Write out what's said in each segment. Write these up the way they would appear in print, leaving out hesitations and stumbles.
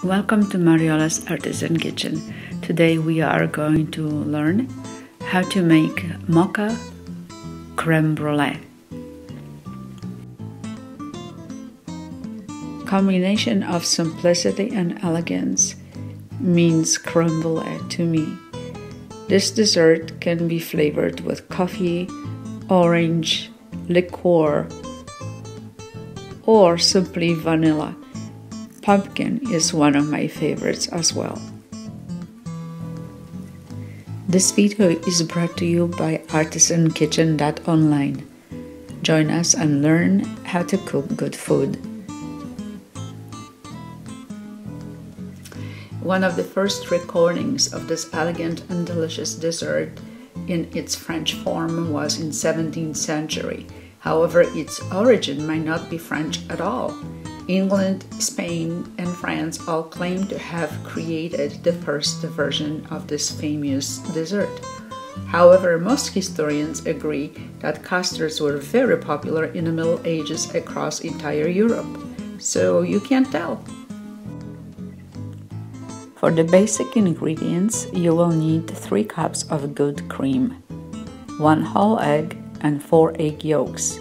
Welcome to Mariola's Artisan Kitchen. Today we are going to learn how to make Mocha Crème Brûlée. Combination of simplicity and elegance means crème brûlée to me. This dessert can be flavored with coffee, orange, liqueur, or simply vanilla. Pumpkin is one of my favorites as well. This video is brought to you by artisankitchen.online. Join us and learn how to cook good food. One of the first recordings of this elegant and delicious dessert in its French form was in 17th century. However, its origin might not be French at all. England, Spain, and France all claim to have created the first version of this famous dessert. However, most historians agree that custards were very popular in the Middle Ages across entire Europe, so you can't tell. For the basic ingredients, you will need 3 cups of good cream, 1 whole egg and 4 egg yolks,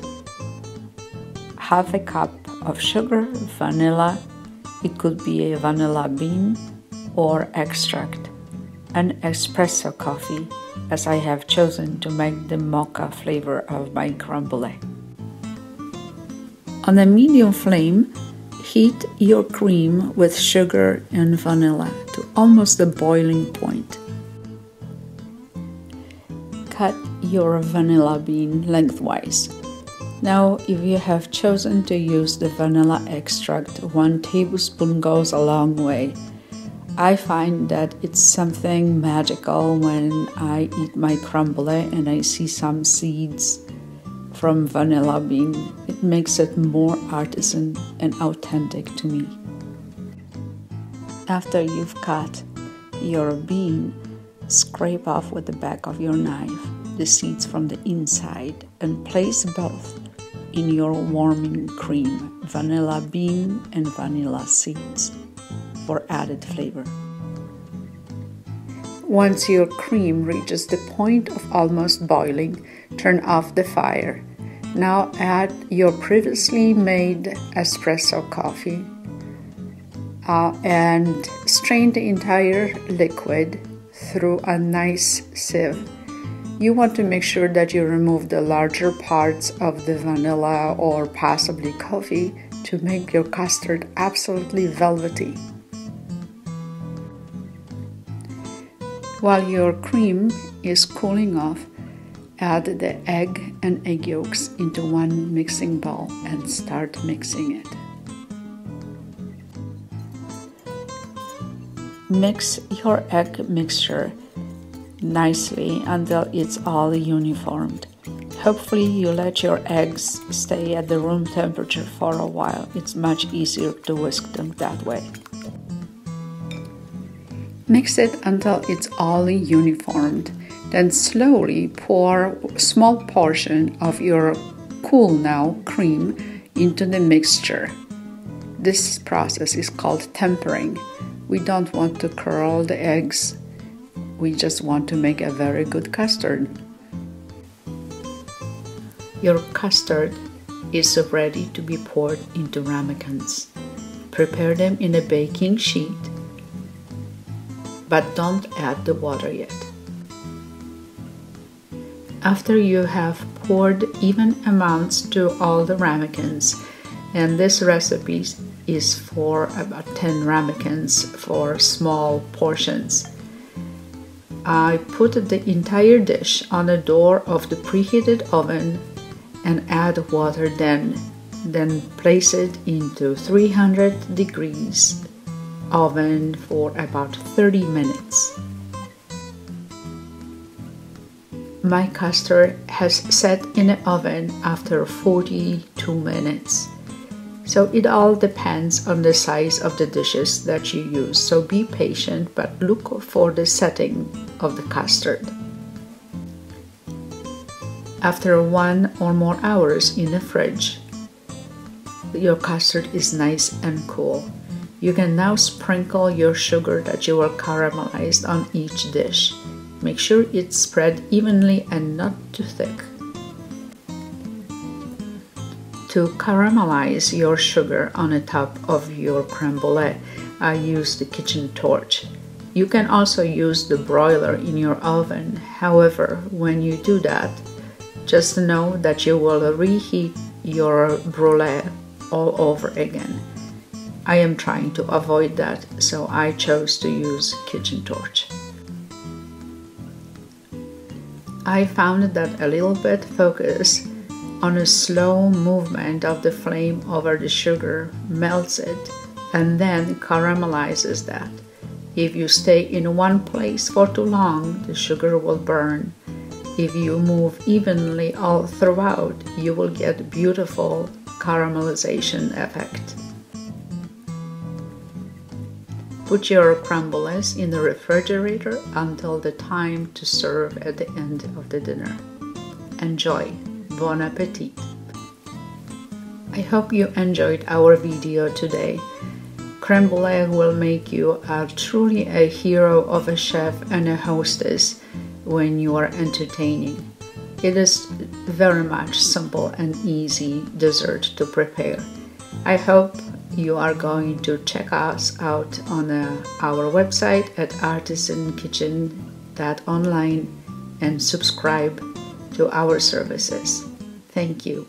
half a cup of sugar, vanilla, it could be a vanilla bean or extract, and espresso coffee, as I have chosen to make the mocha flavor of my crème brûlée. On a medium flame, heat your cream with sugar and vanilla to almost the boiling point. Cut your vanilla bean lengthwise. Now, if you have chosen to use the vanilla extract, 1 tablespoon goes a long way. I find that it's something magical when I eat my crème brûlée and I see some seeds from vanilla bean. It makes it more artisan and authentic to me. After you've cut your bean, scrape off with the back of your knife the seeds from the inside and place both in your warming cream, vanilla bean and vanilla seeds, for added flavor. Once your cream reaches the point of almost boiling, turn off the fire. Now add your previously made espresso coffee and strain the entire liquid through a nice sieve. You want to make sure that you remove the larger parts of the vanilla or possibly coffee to make your custard absolutely velvety. While your cream is cooling off, add the egg and egg yolks into 1 mixing bowl and start mixing it. Mix your egg mixture nicely until it's all uniformed. Hopefully you let your eggs stay at the room temperature for a while. It's much easier to whisk them that way. Mix it until it's all uniformed. Then slowly pour a small portion of your cool now cream into the mixture. This process is called tempering. We don't want to curl the eggs. We just want to make a very good custard. Your custard is ready to be poured into ramekins. Prepare them in a baking sheet, but don't add the water yet. After you have poured even amounts to all the ramekins, and this recipe is for about 10 ramekins for small portions, I put the entire dish on the door of the preheated oven and add water then place it into 300 degrees oven for about 30 minutes. My custard has set in the oven after 42 minutes. So it all depends on the size of the dishes that you use. So be patient, but look for the setting of the custard. After 1 or more hours in the fridge, your custard is nice and cool. You can now sprinkle your sugar that you will caramelize on each dish. Make sure it's spread evenly and not too thick. To caramelize your sugar on the top of your crème brûlée, I use the kitchen torch. You can also use the broiler in your oven. However, when you do that, just know that you will reheat your brûlée all over again. I am trying to avoid that, so I chose to use kitchen torch. I found that a little bit focus on a slow movement of the flame over the sugar melts it and then caramelizes that. If you stay in one place for too long, the sugar will burn. If you move evenly all throughout, you will get beautiful caramelization effect. Put your crème brûlées in the refrigerator until the time to serve at the end of the dinner. Enjoy! Bon appetit! I hope you enjoyed our video today. Crème brûlée will make you truly a hero of a chef and a hostess when you are entertaining. It is very much simple and easy dessert to prepare. I hope you are going to check us out on our website at artisankitchen.online and subscribe to our services. Thank you.